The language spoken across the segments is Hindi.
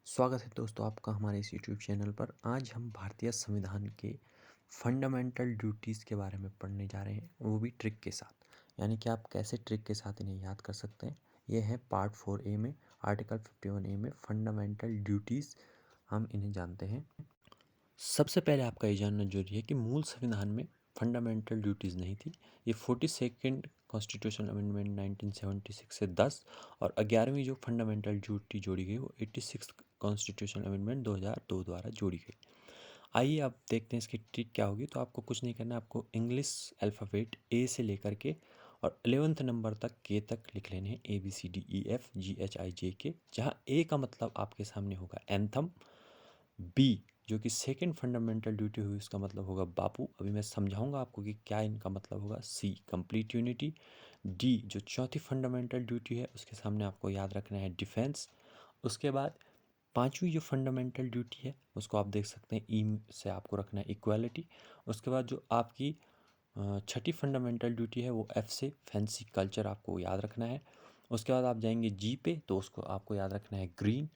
स्वागत है दोस्तों आपका हमारे इस यूट्यूब चैनल पर। आज हम भारतीय संविधान के फंडामेंटल ड्यूटीज़ के बारे में पढ़ने जा रहे हैं, वो भी ट्रिक के साथ। यानी कि आप कैसे ट्रिक के साथ इन्हें याद कर सकते हैं। ये है पार्ट 4A में आर्टिकल 51A में फंडामेंटल ड्यूटीज़, हम इन्हें जानते हैं। सबसे पहले आपका ये जानना जरूरी है कि मूल संविधान में फंडामेंटल ड्यूटीज़ नहीं थी। ये 42nd कॉन्स्टिट्यूशनल अमेंडमेंट 1976 से 10 और 11वीं जो फंडामेंटल ड्यूटी जोड़ी गई वो 86 कॉन्स्टिट्यूशनल अमेंडमेंट 2002 द्वारा जोड़ी गई। आइए अब देखते हैं इसकी ट्रिक क्या होगी। तो आपको कुछ नहीं करना है, आपको इंग्लिश अल्फ़ाबेट ए से लेकर के और 11th नंबर तक के तक लिख लेने हैं, ABCDEFGHIJK, जहाँ ए का मतलब आपके सामने होगा एंथम, बी जो कि सेकंड फंडामेंटल ड्यूटी हुई उसका मतलब होगा बापू, अभी मैं समझाऊंगा आपको कि क्या इनका मतलब होगा। सी कंप्लीट यूनिटी, डी जो चौथी फंडामेंटल ड्यूटी है उसके सामने आपको याद रखना है डिफेंस। उसके बाद पांचवी जो फंडामेंटल ड्यूटी है उसको आप देख सकते हैं ई से आपको रखना है इक्वालिटी। उसके बाद जो आपकी छठी फंडामेंटल ड्यूटी है वो एफ से फैंसी कल्चर आपको याद रखना है। उसके बाद आप जाएंगे जी पे तो उसको आपको याद रखना है ग्रीन।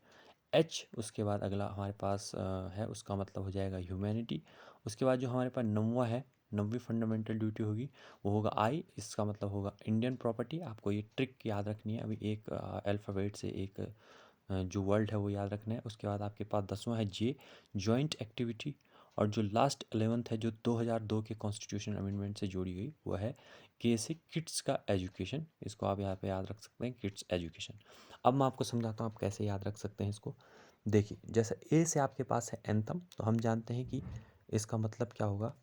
एच उसके बाद अगला हमारे पास है उसका मतलब हो जाएगा ह्यूमैनिटी। उसके बाद जो हमारे पास नौवां है, नौवीं फंडामेंटल ड्यूटी होगी वो होगा आई, इसका मतलब होगा इंडियन प्रॉपर्टी। आपको ये ट्रिक याद रखनी है, अभी एक अल्फ़ाबेट से एक जो वर्ड है वो याद रखना है। उसके बाद आपके पास 10वां है जे, जॉइंट एक्टिविटी। और जो लास्ट 11th है जो 2002 के कॉन्स्टिट्यूशन अमेंडमेंट से जोड़ी गई वो है के से किड्स का एजुकेशन। इसको आप यहाँ पे याद रख सकते हैं, किड्स एजुकेशन। अब मैं आपको समझाता हूँ आप कैसे याद रख सकते हैं इसको। देखिए जैसे ए से आपके पास है एंथम, तो हम जानते हैं कि इसका मतलब क्या होगा।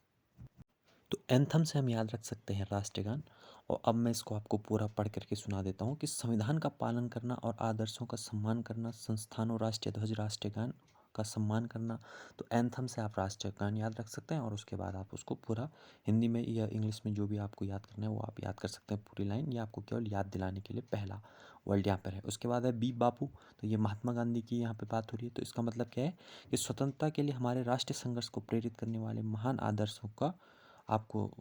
तो एंथम से हम याद रख सकते हैं राष्ट्रगान। और अब मैं इसको आपको पूरा पढ़ करके सुना देता हूँ कि संविधान का पालन करना और आदर्शों का सम्मान करना, संस्थानों राष्ट्रीय ध्वज राष्ट्रगान का सम्मान करना। तो एंथम से आप राष्ट्रगान याद रख सकते हैं और उसके बाद आप उसको पूरा हिंदी में या इंग्लिश में जो भी आपको याद करना है वो आप याद कर सकते हैं पूरी लाइन। ये आपको केवल याद दिलाने के लिए पहला वर्ड यहाँ पर है। उसके बाद है बी बापू, तो ये महात्मा गांधी की यहाँ पे बात हो रही है। तो इसका मतलब क्या है कि स्वतंत्रता के लिए हमारे राष्ट्रीय संघर्ष को प्रेरित करने वाले महान आदर्शों का आपको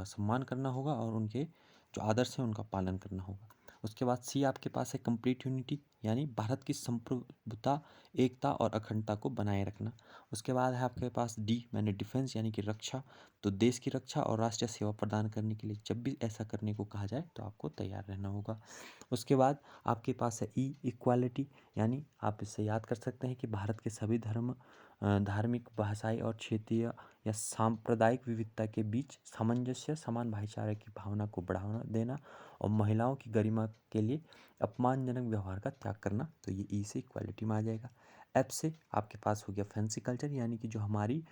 सम्मान करना होगा और उनके जो आदर्श हैं उनका पालन करना होगा। उसके बाद सी आपके पास है कंप्लीट यूनिटी, यानी भारत की संप्रभुता, एकता और अखंडता को बनाए रखना। उसके बाद है आपके पास डी मैंने डिफेंस यानी कि रक्षा, तो देश की रक्षा और राष्ट्रीय सेवा प्रदान करने के लिए जब भी ऐसा करने को कहा जाए तो आपको तैयार रहना होगा। उसके बाद आपके पास है ई इक्वालिटी, यानी आप इससे याद कर सकते हैं कि भारत के सभी धर्म, धार्मिक, भाषाई और क्षेत्रीय या सांप्रदायिक विविधता के बीच सामंजस्य, समान भाईचारे की भावना को बढ़ावा देना और महिलाओं की गरिमा के लिए अपमानजनक व्यवहार का त्याग करना। तो ये ई से इक्वालिटी में आ जाएगा। एफ से आपके पास हो गया फैंसी कल्चर, यानी कि जो हमारी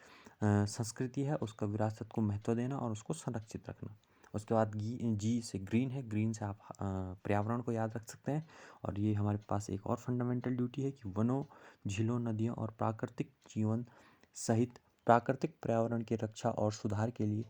संस्कृति है उसका विरासत को महत्व देना और उसको संरक्षित रखना। उसके बाद जी से ग्रीन है, ग्रीन से आप पर्यावरण को याद रख सकते हैं। और ये हमारे पास एक और फंडामेंटल ड्यूटी है कि वनों, झीलों, नदियों और प्राकृतिक जीवन सहित प्राकृतिक पर्यावरण की रक्षा और सुधार के लिए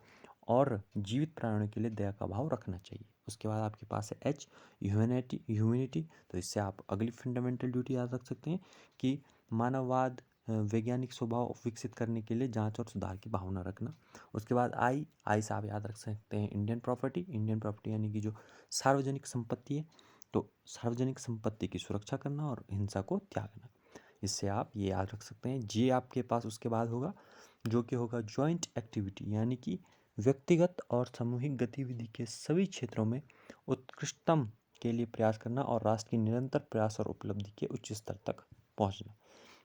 और जीवित प्राणियों के लिए दया का भाव रखना चाहिए। उसके बाद आपके पास है एच ह्यूमैनिटी, तो इससे आप अगली फंडामेंटल ड्यूटी याद रख सकते हैं कि मानववाद, वैज्ञानिक स्वभाव विकसित करने के लिए जांच और सुधार की भावना रखना। उसके बाद आई से आप याद रख सकते हैं इंडियन प्रॉपर्टी, इंडियन प्रॉपर्टी यानी कि जो सार्वजनिक संपत्ति है, तो सार्वजनिक संपत्ति की सुरक्षा करना और हिंसा को त्यागना। इससे आप ये याद रख सकते हैं। जे आपके पास उसके बाद होगा जो कि होगा जॉइंट एक्टिविटी, यानी कि व्यक्तिगत और सामूहिक गतिविधि के सभी क्षेत्रों में उत्कृष्टतम के लिए प्रयास करना और राष्ट्र की निरंतर प्रयास और उपलब्धि के उच्च स्तर तक पहुंचना।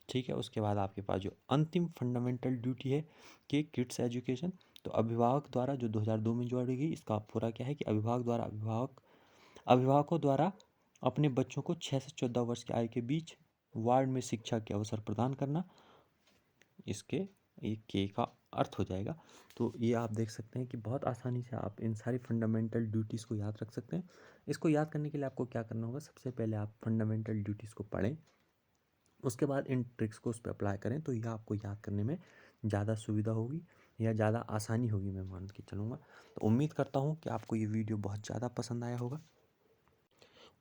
ठीक है। उसके बाद आपके पास जो अंतिम फंडामेंटल ड्यूटी है कि किड्स एजुकेशन, तो अभिभावक द्वारा जो 2002 में जोड़ी गई, इसका पूरा क्या है कि अभिभावकों द्वारा अपने बच्चों को 6 से 14 वर्ष की आयु के बीच वार्ड में शिक्षा के अवसर प्रदान करना। इसके एक के का अर्थ हो जाएगा। तो ये आप देख सकते हैं कि बहुत आसानी से आप इन सारी फंडामेंटल ड्यूटीज़ को याद रख सकते हैं। इसको याद करने के लिए आपको क्या करना होगा, सबसे पहले आप फंडामेंटल ड्यूटीज़ को पढ़ें, उसके बाद इन ट्रिक्स को उस पर अप्लाई करें, तो यह आपको याद करने में ज़्यादा सुविधा होगी या ज़्यादा आसानी होगी, मैं मान के चलूँगा। तो उम्मीद करता हूँ कि आपको ये वीडियो बहुत ज़्यादा पसंद आया होगा।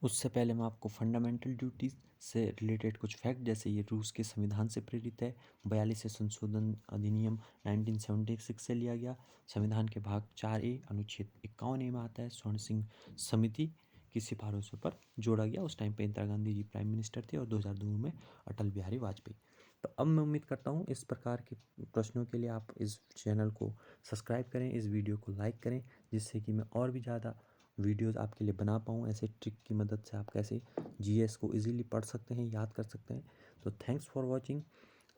उससे पहले मैं आपको फंडामेंटल ड्यूटीज़ से रिलेटेड कुछ फैक्ट, जैसे ये रूस के संविधान से प्रेरित है, 42 संशोधन अधिनियम 1976 से लिया गया। संविधान के भाग 4A अनुच्छेद 51A में आता है, स्वर्ण सिंह समिति की सिफारिशों पर जोड़ा गया। उस टाइम पे इंदिरा गांधी जी प्राइम मिनिस्टर थे और 2002 में अटल बिहारी वाजपेयी। तो अब मैं उम्मीद करता हूँ इस प्रकार के प्रश्नों के लिए आप इस चैनल को सब्सक्राइब करें, इस वीडियो को लाइक करें, जिससे कि मैं और भी ज़्यादा वीडियोज़ आपके लिए बना पाऊँ। ऐसे ट्रिक की मदद से आप कैसे जीएस को इजीली पढ़ सकते हैं, याद कर सकते हैं। तो थैंक्स फॉर वॉचिंग।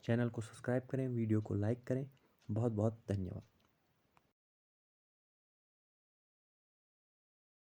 चैनल को सब्सक्राइब करें, वीडियो को लाइक करें। बहुत बहुत धन्यवाद।